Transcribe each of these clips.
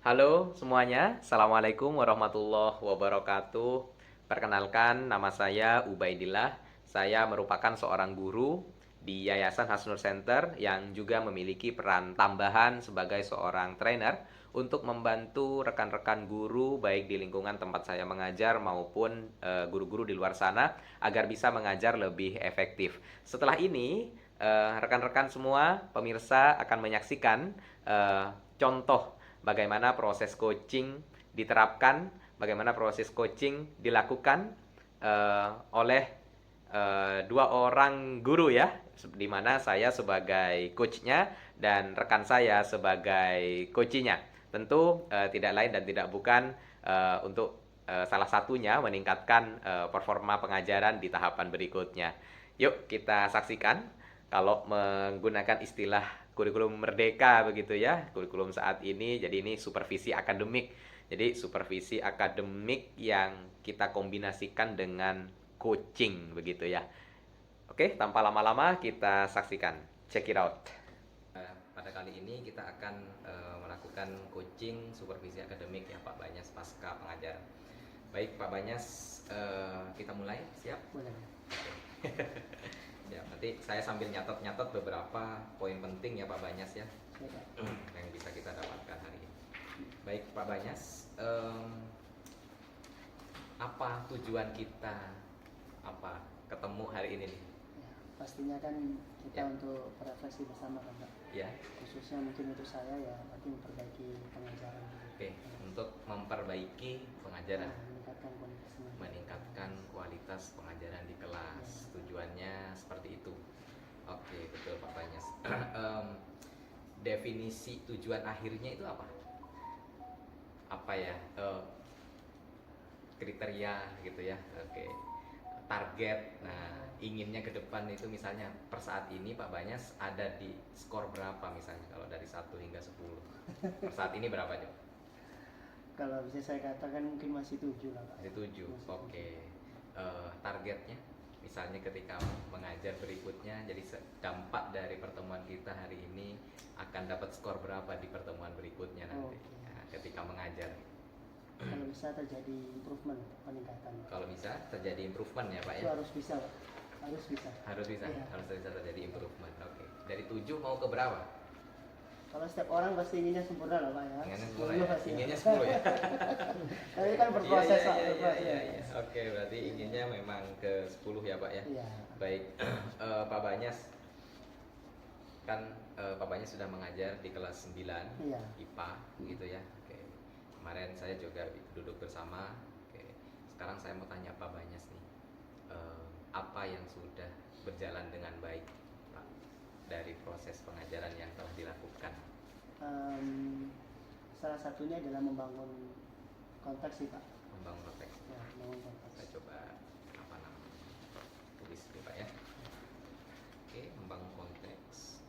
Halo semuanya, Assalamualaikum warahmatullahi wabarakatuh. Perkenalkan, nama saya Ubaidillah. Saya merupakan seorang guru di Yayasan Hasnur Center yang juga memiliki peran tambahan sebagai seorang trainer untuk membantu rekan-rekan guru baik di lingkungan tempat saya mengajar maupun guru-guru di luar sana agar bisa mengajar lebih efektif. Setelah ini, rekan-rekan semua pemirsa akan menyaksikan contoh bagaimana proses coaching diterapkan, bagaimana proses coaching dilakukan oleh dua orang guru ya, di mana saya sebagai coachnya dan rekan saya sebagai coachinya. Tentu tidak lain dan tidak bukan untuk salah satunya meningkatkan performa pengajaran di tahapan berikutnya. Yuk kita saksikan kalau menggunakan istilah kurikulum merdeka begitu ya, kurikulum saat ini. Jadi ini supervisi akademik. Jadi supervisi akademik yang kita kombinasikan dengan coaching begitu ya. Oke, tanpa lama-lama kita saksikan. Check it out. Pada kali ini kita akan melakukan coaching supervisi akademik ya Pak Banyas pasca pengajaran. Baik Pak Banyas, kita mulai, siap? Boleh. Ya, nanti saya sambil nyatet-nyatet beberapa poin penting ya Pak Banyas ya, Siap. yang bisa kita dapatkan hari ini. Baik Pak Banyas, apa tujuan kita ketemu hari ini nih? Ya, pastinya kan kita Ya. untuk berefleksi bersama kan Pak. Ya, Khususnya mungkin untuk saya ya berarti memperbaiki pengajaran. oke, untuk memperbaiki pengajaran, Meningkatkan kualitasnya. meningkatkan kualitas pengajaran di kelas. Ya. Tujuannya seperti itu. Oke, betul Pak Banyas. Definisi tujuan akhirnya itu apa? Apa ya? Kriteria gitu ya. Oke. Target. Nah, inginnya ke depan itu misalnya per saat ini Pak Banyas ada di skor berapa misalnya kalau dari 1 hingga 10. Per saat ini berapa, Cok? Kalau bisa saya katakan mungkin masih 7 lah Pak. Masih 7. Oke. Targetnya misalnya ketika mengajar berikutnya, jadi dampak dari pertemuan kita hari ini akan dapat skor berapa di pertemuan berikutnya nanti. Oke. Nah, ketika mengajar. Kalau bisa terjadi improvement, peningkatan. Kalau bisa terjadi improvement ya Pak ya. Itu harus bisa Pak. Harus bisa. Harus bisa, Iya. harus bisa terjadi improvement. Oke. Dari 7 mau ke berapa? Kalau setiap orang pasti inginnya sempurna lah Pak ya. Inginnya 10 10 ya. pasti. Inginnya 10 ya. Tapi kan berproses Pak. Iya, berproses. iya, iya. Oke, berarti inginnya memang ke 10 ya Pak ya. Iya. Baik. Pak Banyas kan Pak Banyas sudah mengajar di kelas 9 Iya. IPA gitu ya. Oke. Kemarin saya juga duduk bersama. Oke. Sekarang saya mau tanya Pak Banyas nih. Apa yang sudah berjalan dengan baik Pak dari proses pengajaran yang telah dilakukan? Salah satunya adalah membangun konteks sih Pak. Membangun konteks. Ya, membangun konteks. Saya coba apa namanya tulis dulu Pak ya. Oke, membangun konteks.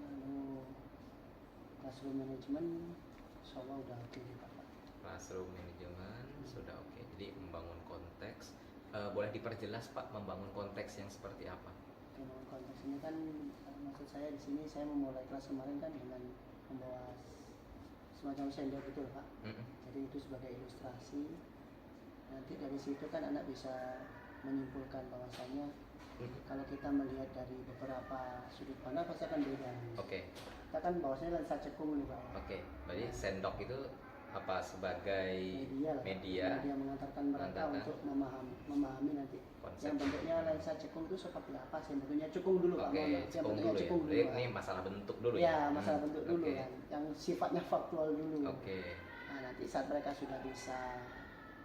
Lalu classroom management, insya Allah udah oke sih Pak. Classroom management sudah oke. Jadi membangun konteks. Boleh diperjelas Pak, membangun konteks yang seperti apa? Membangun konteks ini kan maksud saya di sini saya memulai kelas kemarin kan dengan membawa semacam sender gitu loh Pak. Jadi itu sebagai ilustrasi. Nanti dari situ kan anak bisa menyimpulkan bahwasannya kalau kita melihat dari beberapa sudut pandang pasti akan beda. Oke. Kita kan bahwasanya lensa cekung nih Pak. Oke. Berarti sendok itu apa sebagai media mengantarkan mereka untuk memahami nanti konsep. yang bentuknya lensa cekung itu seperti apa sih, bentuknya cekung dulu Pak. Oke, Yang cekung bentuknya dulu cekung ya. dulu, Ini Pak. masalah bentuk dulu Ya, ya. masalah bentuk dulu Oke. kan, yang sifatnya faktual dulu. Oke. Nah, nanti saat mereka sudah bisa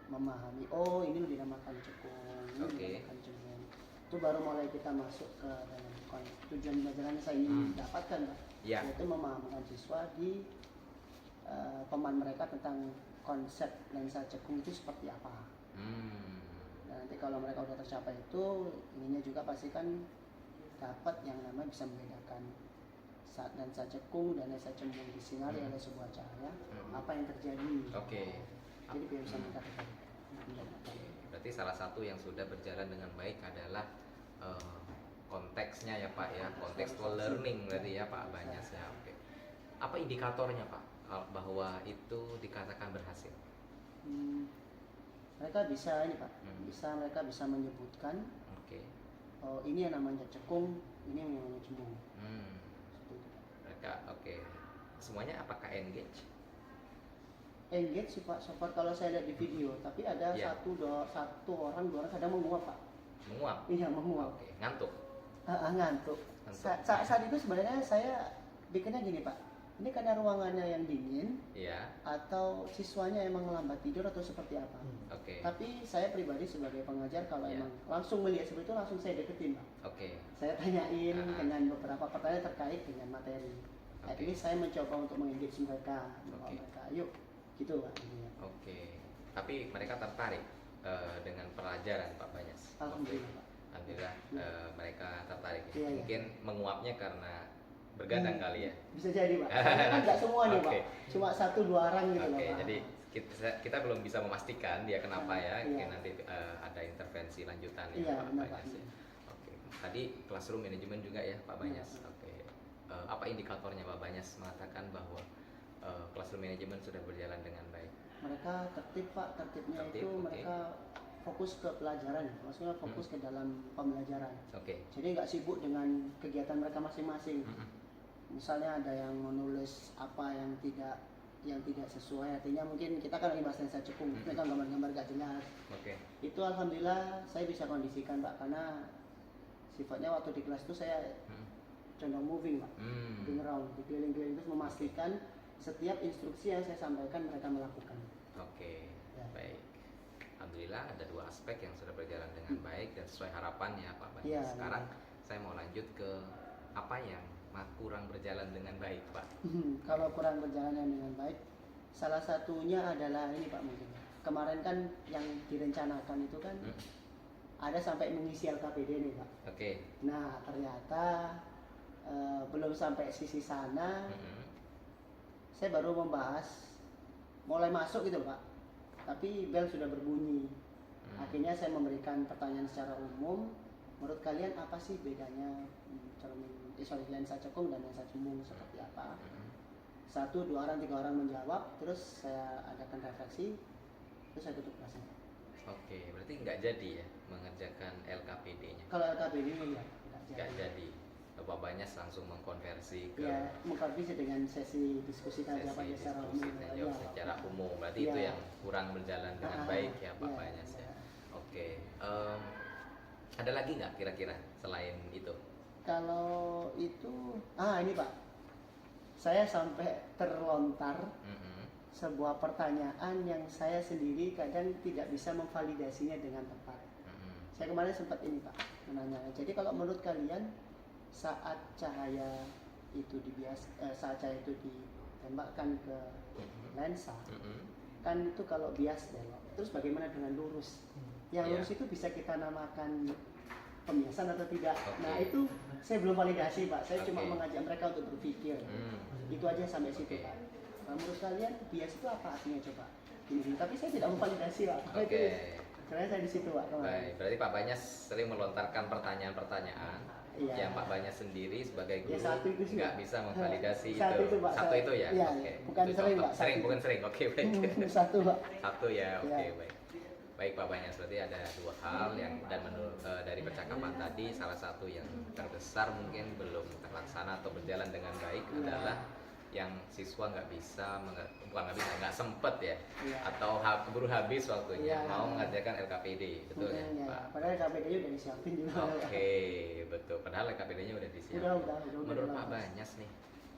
memahami, oh ini dinamakan cekung, ini Oke. dinamakan cekung, itu baru mulai kita masuk ke dalam tujuan pelajaran yang saya ingin dapatkan Pak. Ya. Yaitu memahamkan siswa di pemahaman mereka tentang konsep lensa cekung itu seperti apa. Nah, nanti kalau mereka udah tercapai itu, ininya juga pasti kan dapat yang namanya bisa membedakan saat lensa cekung dan lensa cembung disinari oleh sebuah cahaya, apa yang terjadi. Oke. Jadi biar bisa mendapatkan. Berarti salah satu yang sudah berjalan dengan baik adalah konteksnya ya Pak ya, contextual learning berarti ya Pak Banyas ya. Oke. Apa indikatornya Pak? bahwa itu dikatakan berhasil? Hmm, mereka bisa ini Pak, Hmm. mereka bisa menyebutkan, Oke. oh ini yang namanya cekung, ini yang namanya cembung. Hmm. Seperti itu, Pak. Mereka oke. Semuanya apakah engage? Engage sih Pak, so far kalau saya lihat di video, tapi ada Iya. satu orang, dua orang kadang menguap Pak. Menguap. Iya menguap. Oke. Ngantuk. Ngantuk. Ngantuk. Saat itu sebenarnya saya bikinnya gini Pak, ini karena ruangannya yang dingin Iya. atau siswanya emang lambat tidur atau seperti apa. Oke. Tapi saya pribadi sebagai pengajar kalau Iya. emang langsung melihat seperti itu langsung saya deketin Pak. Oke. Saya tanyain Ah. dengan beberapa pertanyaan terkait dengan materi. At Oke. least saya mencoba untuk mengengage mereka, Oke. membawa mereka, yuk gitu Pak. intinya. Oke. Tapi mereka tertarik dengan pelajaran Pak Banyas. Alhamdulillah Pak. Alhamdulillah Iya. Mereka tertarik. Iya, iya. Mungkin menguapnya karena bergadang kali ya. Bisa jadi Pak. Soalnya kan nggak semua nih Oke. Pak, cuma 1-2 orang gitu loh Oke, Pak. jadi kita belum bisa memastikan dia kenapa ya. Iya. Mungkin nanti ada intervensi lanjutan ya Iya, Pak benar, Banyas. Pak. Ya. Oke. Tadi classroom management juga ya Pak Banyas. Iya. Oke. Apa indikatornya Pak Banyas mengatakan bahwa classroom management sudah berjalan dengan baik? Mereka tertib Pak, tertibnya Tertib, itu oke. mereka fokus ke pelajaran, maksudnya fokus ke dalam pembelajaran. Oke. Jadi nggak sibuk dengan kegiatan mereka masing-masing. Mm-mm. Misalnya ada yang menulis apa yang tidak sesuai, artinya mungkin kita kan lagi bahas lensa cekung, mereka gambar-gambar gak jelas. Oke. Itu alhamdulillah saya bisa kondisikan Pak, karena sifatnya waktu di kelas itu saya Mm. condong moving Pak, Hmm. moving around, dikeliling-keliling terus memastikan setiap instruksi yang saya sampaikan mereka melakukan. Oke, Ya. baik. Alhamdulillah ada 2 aspek yang sudah berjalan dengan baik dan sesuai harapan ya Pak Banyas. Iya, Sekarang saya mau lanjut ke apa yang kurang berjalan dengan baik Pak. Kalau kurang berjalan dengan baik, salah satunya adalah ini Pak mungkin. Kemarin kan yang direncanakan itu kan Hmm. ada sampai mengisi LKPD nih Pak. Oke. Nah ternyata belum sampai sisi sana, Mm-mm. saya baru membahas, mulai masuk gitu Pak. Tapi bel sudah berbunyi. Hmm. Akhirnya saya memberikan pertanyaan secara umum. Menurut kalian apa sih bedanya lensa cekung dan lensa cembung seperti apa? Mm-mm. 1, 2 orang, 3 orang menjawab, terus saya adakan refleksi, terus saya tutup kelasnya. Oke, berarti nggak jadi ya mengerjakan LKPD-nya. Kalau LKPD ya Nggak jadi. Pak Banyas langsung mengkonversi ke Ya, mengkonversi dengan sesi diskusi tanya jawab sesi aja secara diskusi umum. dan Ya. jawab secara umum. Berarti Ya. itu yang kurang berjalan dengan baik ya Pak Ya, Banyas ya. ya. Oke. Ada lagi nggak kira-kira selain itu? Kalau itu, ini Pak, saya sampai terlontar Mm-mm. sebuah pertanyaan yang saya sendiri kadang tidak bisa memvalidasinya dengan tepat. Mm-mm. Saya kemarin sempat ini Pak menanya. Jadi kalau menurut kalian saat cahaya itu saat cahaya itu ditembakkan ke Mm-mm. lensa, Mm-mm. kan itu kalau bias belok. Terus bagaimana dengan lurus? Yang Iya. lurus itu bisa kita namakan pembiasan atau tidak? Oke. Nah itu saya belum validasi Pak. Saya cuma Oke. mengajak mereka untuk berpikir. Itu aja sampai situ Oke. Pak. Nah, menurut kalian bias itu apa artinya coba? Ini. Tapi saya tidak memvalidasi Pak. Oke. Karena saya di situ Pak. kemarin. Baik, berarti Pak Banyas sering melontarkan pertanyaan-pertanyaan Iya. yang Pak Banyas sendiri sebagai Ya, guru satu itu sih, nggak Pak. bisa memvalidasi Satu itu. itu, Pak. Satu itu ya? Iya, Oke. bukan Itu sering, contoh. Pak. Sering, Satu. bukan sering. Oke, baik. Satu Pak. Satu ya, oke, Iya. baik. Baik Pak Banyas, berarti ada 2 hal yang dan menurut dari percakapan tadi salah satu yang terbesar mungkin belum terlaksana atau berjalan dengan baik Iya. adalah yang siswa nggak bisa, nggak sempet ya, Iya. atau keburu habis waktunya Iya. mau mengerjakan LKPD, betul ya Ya, Pak? padahal KPD-nya udah disiapin juga. Oke, betul. Padahal LKPD-nya udah disiapin. Udah Menurut Pak bagus. Banyas nih,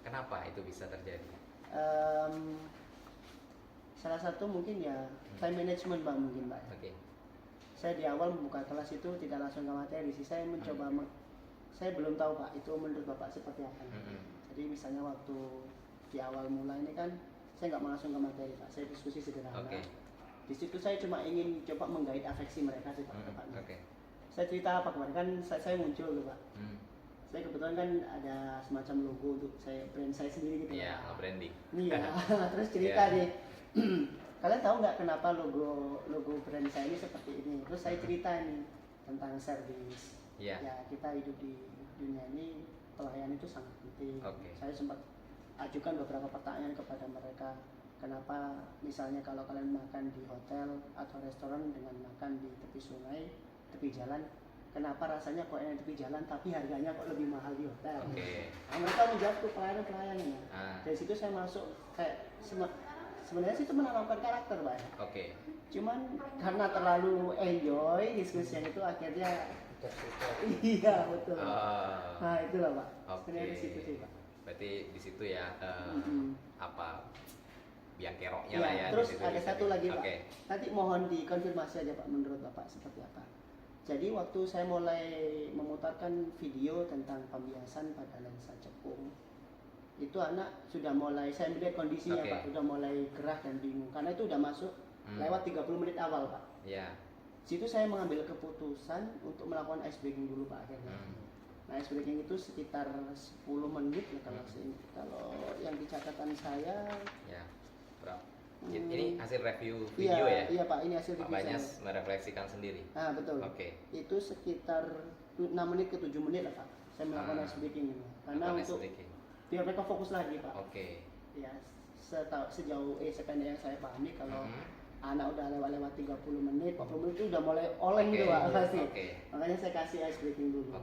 kenapa itu bisa terjadi? Salah satu mungkin ya time management Pak mungkin Pak. Oke. Saya di awal membuka kelas itu tidak langsung ke materi sih. Saya mencoba saya belum tahu Pak itu menurut Bapak seperti apa. Mm-mm. Jadi misalnya waktu di awal mulai ini kan saya nggak langsung ke materi Pak. Saya diskusi sederhana. Oke. Di situ saya cuma ingin coba menggait afeksi mereka sih Pak. tepatnya. Oke. Saya cerita apa kemarin kan saya muncul tuh Pak. Hmm. Saya kebetulan kan ada semacam logo untuk brand saya sendiri gitu. Iya, Pak. branding. Iya, terus cerita Iya. nih. Kalian tahu nggak kenapa logo brand saya ini seperti ini? Terus saya cerita nih tentang service. Iya. Ya kita hidup di dunia ini pelayanan itu sangat penting. Oke. Saya sempat ajukan beberapa pertanyaan kepada mereka. Kenapa misalnya kalau kalian makan di hotel atau restoran dengan makan di tepi sungai, tepi jalan, kenapa rasanya kok enak di tepi jalan tapi harganya kok lebih mahal di hotel? Nah, mereka menjawab ke pelayan-pelayannya. Dari situ saya masuk kayak sebenarnya sih itu menanamkan karakter, Pak. Cuman karena terlalu enjoy diskusinya itu akhirnya iya betul. Nah itulah Pak. Sebenarnya di situ sih Pak. Berarti di situ ya apa biang keroknya ya, lah ya. Terus di situ, ada satu lagi Pak. Okay. Nanti mohon dikonfirmasi aja Pak menurut Bapak seperti apa. Jadi waktu saya mulai memutarkan video tentang pembiasan pada lensa cekung, itu anak sudah mulai, saya melihat kondisinya Pak, sudah mulai gerah dan bingung karena itu udah masuk lewat 30 menit awal Pak. Situ saya mengambil keputusan untuk melakukan ice breaking dulu Pak akhirnya. Nah ice breaking itu sekitar 10 menit ya kalau yang di catatan saya. Berapa? Ini hasil review video Iya Pak, ini hasil review. Pak Banyas merefleksikan sendiri. Nah betul. Itu sekitar 6 menit ke 7 menit lah Pak. Saya melakukan ice breaking ini. Karena untuk biar mereka fokus lagi Pak. Ya sejauh sependek yang saya pahami kalau anak udah lewat 30 menit, 40 menit itu udah mulai oleng gitu Pak pasti. Makanya saya kasih ice breaking dulu.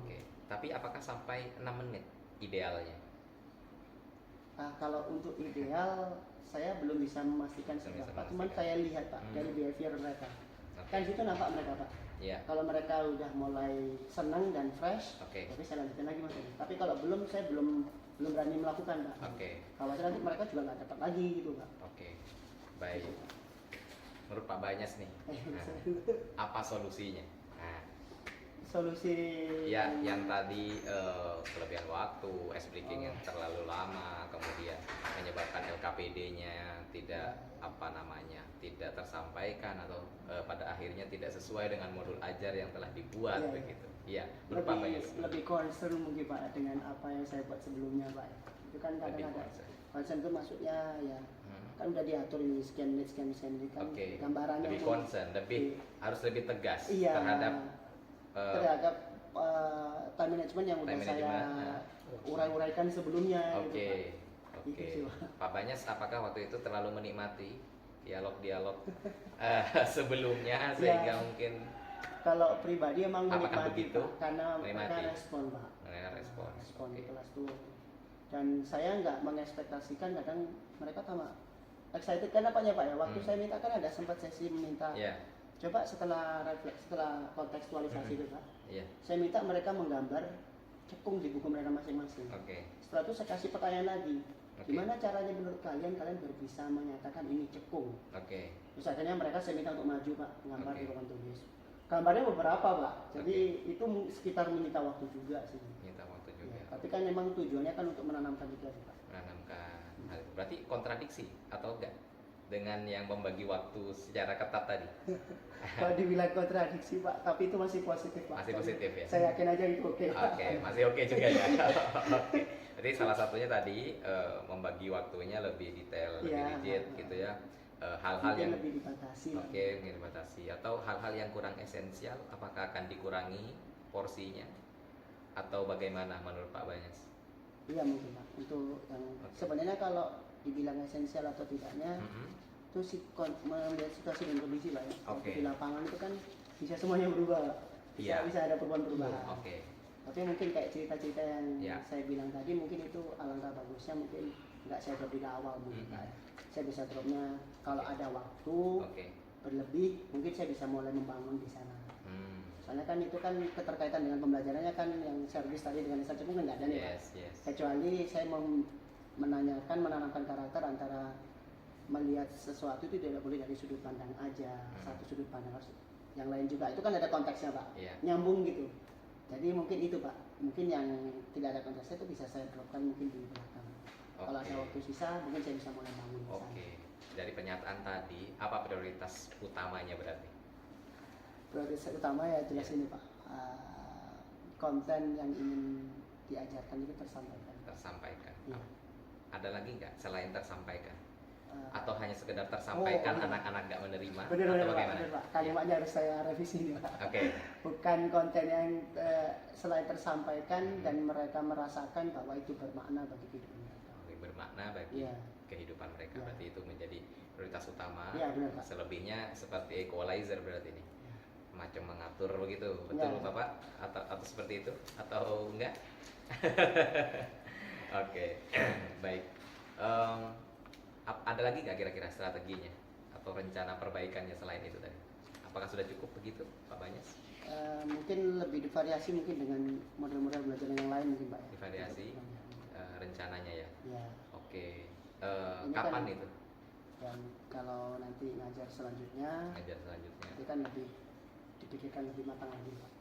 Tapi apakah sampai 6 menit idealnya? Kalau untuk ideal saya belum bisa memastikan seberapa. Cuman saya lihat Pak dari behavior mereka. Kan situ nampak mereka Pak. Kalau mereka udah mulai senang dan fresh, tapi saya lanjutin lagi Mas. Tapi kalau belum, saya belum berani melakukan Pak. Khawatir nanti mereka juga nggak dapat lagi gitu Pak. Baik. Menurut Pak Banyas nih, apa solusinya? Solusi yang tadi kelebihan waktu, ice breaking yang terlalu lama, kemudian menyebabkan LKPD-nya tidak tidak tersampaikan atau pada akhirnya tidak sesuai dengan modul ajar yang telah dibuat begitu. Menurut Pak Banyas. Lebih concern mungkin Pak dengan apa yang saya buat sebelumnya Pak. Itu kan kadang ada concern itu maksudnya kan udah diatur ini sekian menit kan gambarannya lebih concern, harus lebih tegas terhadap time management yang udah saya urai-uraikan sebelumnya. Pak Banyas apakah waktu itu terlalu menikmati dialog-dialog sebelumnya sehingga mungkin kalau pribadi emang menikmati begitu? Karena mereka respon Pak. Respon di kelas tuh. Dan saya nggak mengekspektasikan, kadang mereka sama excited kan apanya Pak ya. Waktu saya minta kan ada sempat sesi meminta. Coba setelah kontekstualisasi itu Pak, saya minta mereka menggambar cekung di buku mereka masing-masing. Setelah itu saya kasih pertanyaan lagi, gimana caranya menurut kalian biar bisa menyatakan ini cekung? Terus akhirnya mereka saya minta untuk maju Pak, menggambar di papan tulis. Gambarnya beberapa Pak, jadi itu sekitar menyita waktu juga sih. Tapi kan memang tujuannya kan untuk menanamkan itu aja Pak. Berarti kontradiksi atau enggak dengan yang membagi waktu secara ketat tadi? Kalau dibilang kontradiksi Pak, tapi itu masih positif Pak. Masih positif ya? Saya yakin aja itu oke. Masih oke juga ya. Jadi salah satunya tadi membagi waktunya lebih detail, lebih rigid gitu ya. Hal-hal yang lebih dibatasi. Mungkin dibatasi atau hal-hal yang kurang esensial apakah akan dikurangi porsinya atau bagaimana menurut Pak Banyas? Iya mungkin Pak. Untuk yang sebenarnya kalau dibilang esensial atau tidaknya itu melihat situasi dan kondisi Pak ya. Di lapangan itu kan bisa semuanya berubah, bisa ada perubahan-perubahan. Tapi mungkin kayak cerita-cerita yang saya bilang tadi, mungkin itu alangkah bagusnya mungkin nggak saya drop di awal mungkin Pak. Saya bisa dropnya kalau ada waktu berlebih, mungkin saya bisa mulai membangun di sana. Soalnya kan itu kan keterkaitan dengan pembelajarannya kan yang servis tadi dengan Lensa Cekung kan nggak ada nih Pak. Kecuali saya menanamkan karakter antara melihat sesuatu itu tidak boleh dari sudut pandang aja, satu sudut pandang harus yang lain juga. Itu kan ada konteksnya Pak, nyambung gitu. Jadi mungkin itu Pak, mungkin yang tidak ada konteksnya itu bisa saya dropkan mungkin di belakang. Kalau ada waktu sisa mungkin saya bisa mulai bangun. Dari pernyataan tadi, apa prioritas utamanya berarti? Prioritas utama ya jelas ini Pak, konten yang ingin diajarkan itu tersampaikan. Ada lagi nggak selain tersampaikan? Atau hanya sekedar tersampaikan anak-anak nggak menerima? Benar Pak. Kalimatnya harus saya revisi nih Pak. Bukan konten yang selain tersampaikan dan mereka merasakan bahwa itu bermakna bagi kehidupan mereka. Bermakna bermakna bagi Iya. kehidupan mereka. Iya. Berarti itu menjadi prioritas utama. Iya, benar, Pak. Selebihnya seperti equalizer berarti ini. Iya. Macam mengatur begitu. Betul, Iya. Bapak? Atau seperti itu atau enggak? Oke. Baik. Ada lagi nggak kira-kira strateginya atau rencana perbaikannya selain itu tadi? Apakah sudah cukup begitu, Pak Banyas? Mungkin lebih divariasi mungkin dengan model-model belajar yang lain mungkin, Pak, ya. Divariasi rencananya ya. Ya. Oke. Ini Kapan kan- itu? Dan kalau nanti ngajar selanjutnya, Ngajar selanjutnya itu kan lebih dipikirkan lebih matang lagi, Pak.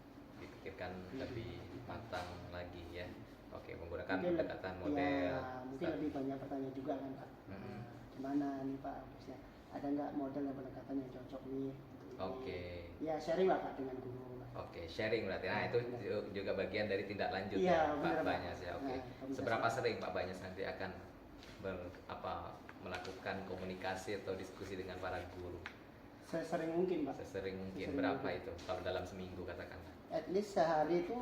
dipikirkan Iya. lebih matang lagi ya. Oke, menggunakan Mungkin pendekatan model. mungkin lebih banyak pertanyaan juga kan, Pak. Mm-mm. Gimana nih, Pak, harusnya ada nggak model dan pendekatan yang cocok nih? Oke. Ya sharing lah, Pak, dengan guru. Oke, sharing berarti. Nah, itu juga bagian dari tindak lanjut Iya, ya, benar, Pak Pak. Banyas ya. Oke. Nah, komunikasi. Seberapa sering Pak Banyas nanti akan melakukan komunikasi atau diskusi dengan para guru? Sesering mungkin, Pak. Sesering mungkin. Sesering Berapa mungkin. itu kalau dalam seminggu katakanlah? At least sehari itu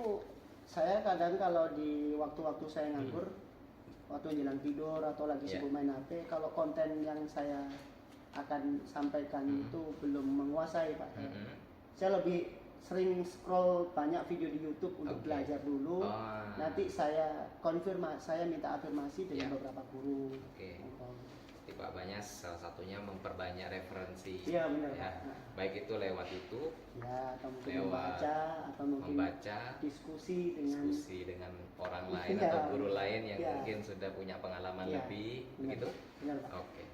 saya kadang kalau di waktu-waktu saya nganggur, waktu menjelang tidur atau lagi Yeah. sibuk main HP, kalau konten yang saya akan sampaikan itu belum menguasai, Pak. Mm-mm. Saya lebih sering scroll banyak video di YouTube untuk Oke. belajar dulu. Ah. Nanti saya minta afirmasi dengan Yeah. beberapa guru. Oke. Gitu. Jadi Pak Banyas salah satunya memperbanyak referensi. Iya, benar, Ya. Pak. Nah. Baik itu lewat YouTube, Ya, atau mungkin Lewat membaca atau mungkin membaca, diskusi dengan diskusi dengan orang lain Iya. atau guru lain yang Iya. mungkin sudah punya pengalaman Iya. lebih, Benar, begitu? benar, Pak. Oke.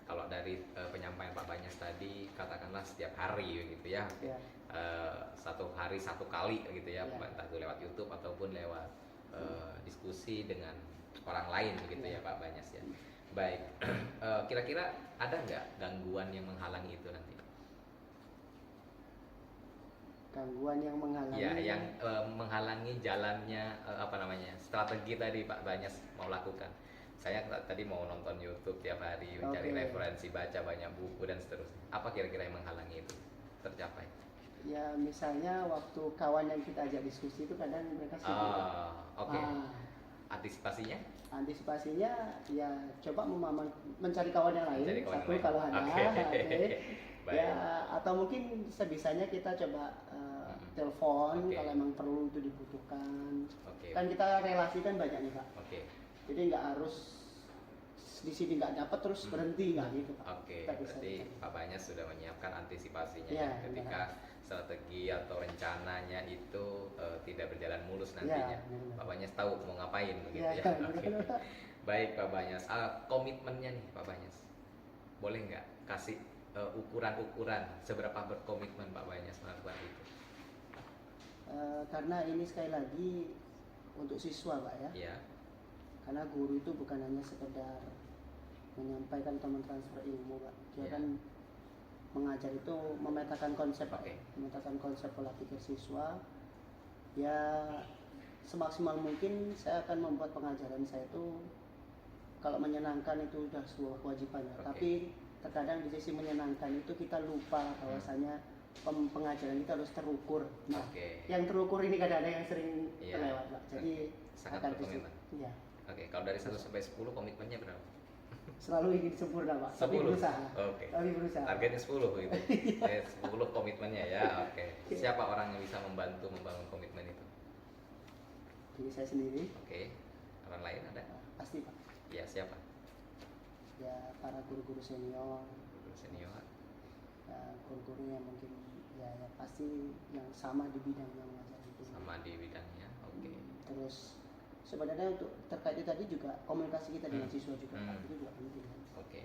Kalau dari penyampaian Pak Banyas tadi, katakanlah setiap hari gitu ya, Ya. satu hari satu kali gitu ya, Iya. entah itu lewat YouTube ataupun lewat diskusi dengan orang lain begitu Iya. ya Pak Banyas ya. Baik, kira-kira ada nggak gangguan yang menghalangi itu nanti? Gangguan yang menghalangi. Ya, yang menghalangi jalannya strategi tadi Pak Banyas mau lakukan. Saya tadi mau nonton YouTube tiap hari, mencari Oke. referensi, baca banyak buku dan seterusnya. Apa kira-kira yang menghalangi itu tercapai? Ya, misalnya waktu kawan yang kita ajak diskusi itu kadang mereka sibuk. Oke. Ah, Antisipasinya? antisipasinya ya coba mencari kawan yang lain, Mencari kawan satu yang lain. kalau ada. Oke. Oke. Baik. Ya, atau mungkin sebisanya kita coba telepon Oke. kalau emang perlu itu dibutuhkan. Oke. Kan kita relasi kan banyak nih, Pak. Oke. Jadi nggak harus di sini nggak dapat terus berhenti nggak gitu, Pak. Oke, Kita bisa berarti cari. Pak Banyas sudah menyiapkan antisipasinya Iya, ya, ketika strategi atau rencananya itu tidak berjalan mulus Iya, nantinya. benar. Pak Banyas tahu mau ngapain begitu Iya, ya. Oke. benar. Baik Pak Banyas, komitmennya nih Pak Banyas, boleh nggak kasih ukuran-ukuran seberapa berkomitmen Pak Banyas melakukan itu? Karena ini sekali lagi untuk siswa, Pak, ya. Ya, Karena guru itu bukan hanya sekedar menyampaikan atau mentransfer ilmu, Pak. Dia Ya. kan mengajar itu memetakan konsep, Pak. Oke. Memetakan konsep pola pikir siswa. Ya, semaksimal mungkin saya akan membuat pengajaran saya itu kalau menyenangkan itu udah sebuah kewajiban ya. Oke. Tapi terkadang di sisi menyenangkan itu kita lupa bahwasanya pengajaran kita harus terukur. Nah, Oke. yang terukur ini kadang-kadang yang sering Iya. terlewat, Pak. Jadi Sangat akan berkomitmen. Iya. Oke, kalau dari 1 sampai 10 komitmennya berapa? Selalu ingin sempurna, Pak. Tapi 10. berusaha. Oke. Tapi berusaha. Targetnya 10 gitu. 10 komitmennya ya. Oke. Siapa orang yang bisa membantu membangun komitmen itu? Diri saya sendiri. Oke. Orang lain ada? Pasti, Pak. Ya, siapa? Ya para guru-guru senior, Guru senior. ya, guru-guru yang mungkin ya pasti yang sama di bidang yang mengajar itu. Sama di bidangnya. Oke. Terus sebenarnya untuk terkait itu tadi juga komunikasi kita dengan siswa juga, Pak. Hmm. Itu juga penting kan. Oke.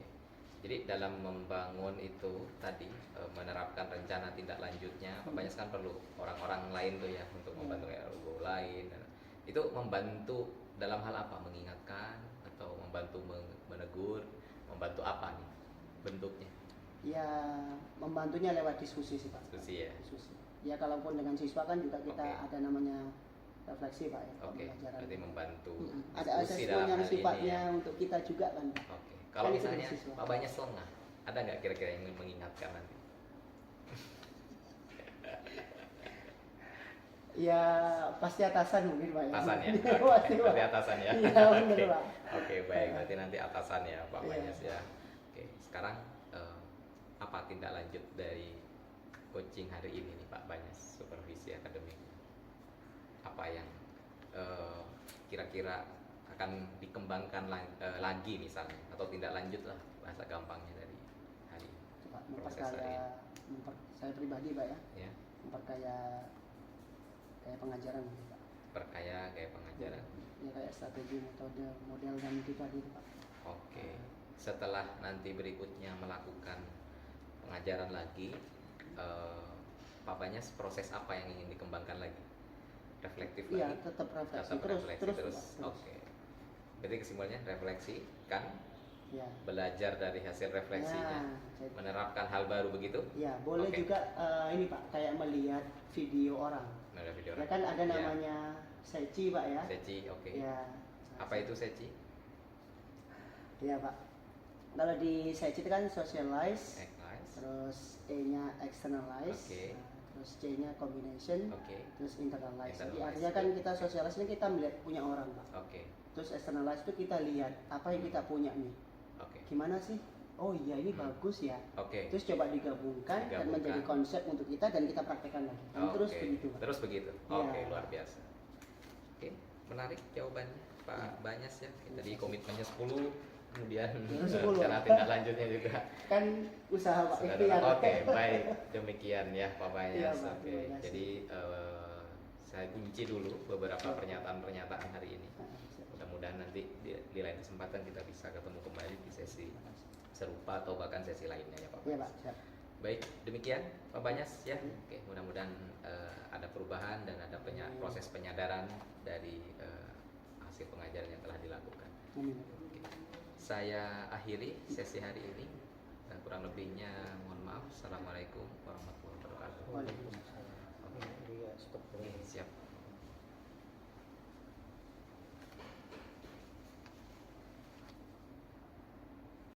Jadi dalam membangun itu tadi menerapkan rencana tindak lanjutnya, Pak Banyas kan perlu orang-orang lain tuh ya untuk membantu kayak guru lain. Itu membantu dalam hal apa? Mengingatkan atau membantu menegur, membantu apa nih bentuknya? Ya membantunya lewat diskusi sih, Pak. Diskusi ya. Diskusi. Ya kalaupun dengan siswa kan juga kita Oke. ada namanya refleksi, Pak, ya. Oke. Pembelajaran. Berarti membantu Ada diskusi asesmen dalam yang hal ini sifatnya ya. untuk kita juga kan, Pak. Oke. Kalau Kan itu misalnya dari siswa. Pak Banyas lengah, ada nggak kira-kira yang mengingatkan nanti? Ya pasti atasan mungkin Pak ya. Atasan ya? Pasti, Pak. Berarti atasan ya? Iya benar Oke. Pak. Oke, baik. Berarti nanti atasan ya Pak Iya. Banyas ya. Oke, sekarang apa tindak lanjut dari coaching hari ini nih Pak Banyas, supervisi akademik? Apa yang kira-kira akan dikembangkan lagi misalnya, atau tindak lanjut lah bahasa gampangnya dari hari ini? Pak, Proses hari ini. saya pribadi Pak ya, Ya, memperkaya kayak pengajaran gitu, Pak. perkaya kayak pengajaran. Ya kayak strategi, metode, model dan gitu tadi Pak. Oke, setelah nanti berikutnya melakukan pengajaran lagi, Pak Banyas proses apa yang ingin dikembangkan lagi? Reflektif Iya, lagi? tetap refleksi Tetap terus, refleksi terus, terus. Pak, terus. Oke. Berarti kesimpulannya refleksi kan, Ya. belajar dari hasil refleksinya, Nah, jadi- menerapkan hal baru begitu. Ya, boleh Oke. juga ini Pak, kayak melihat video orang. Melihat video Ya orang. kan ada Ya. namanya Seci Pak ya. Seci, oke. Ya. Apa itu Seci? Ya Pak. Kalau di Seci itu kan socialize, Exercise. terus E-nya externalize, Oke. terus C-nya combination, Oke. terus internalize. Jadi Internalize. artinya kan kita socialize ini kita melihat punya orang Pak. Oke. Terus externalize itu kita lihat apa yang kita punya nih. Oke. Gimana sih? Oh iya ini bagus ya. Oke. Terus coba digabungkan dan Digabungkan. menjadi konsep untuk kita dan kita praktekkan lagi. Dan terus Oke. begitu Pak. Terus begitu. Iya. Oke, luar biasa. Oke, menarik jawabannya Pak Banyas ya. Tadi komitmennya 10, kemudian 10. cara tindak lanjutnya juga. Kan usaha Pak Sudah ikhtiar. Oke, baik. Demikian ya Pak Banyas. Iya, Pak. Oke. Terima kasih. Jadi saya kunci dulu beberapa pernyataan-pernyataan hari ini. Nah, siap. Mudah-mudahan nanti di lain kesempatan kita bisa ketemu kembali di sesi serupa atau bahkan sesi lainnya ya Pak. Iya Pak, siap. Baik, demikian Pak Banyas ya. Oke, mudah-mudahan ada perubahan dan ada proses penyadaran dari hasil pengajaran yang telah dilakukan. Amin. Oke. Saya akhiri sesi hari ini. Dan kurang lebihnya mohon maaf. Assalamualaikum warahmatullahi wabarakatuh. Waalaikumsalam. Oke.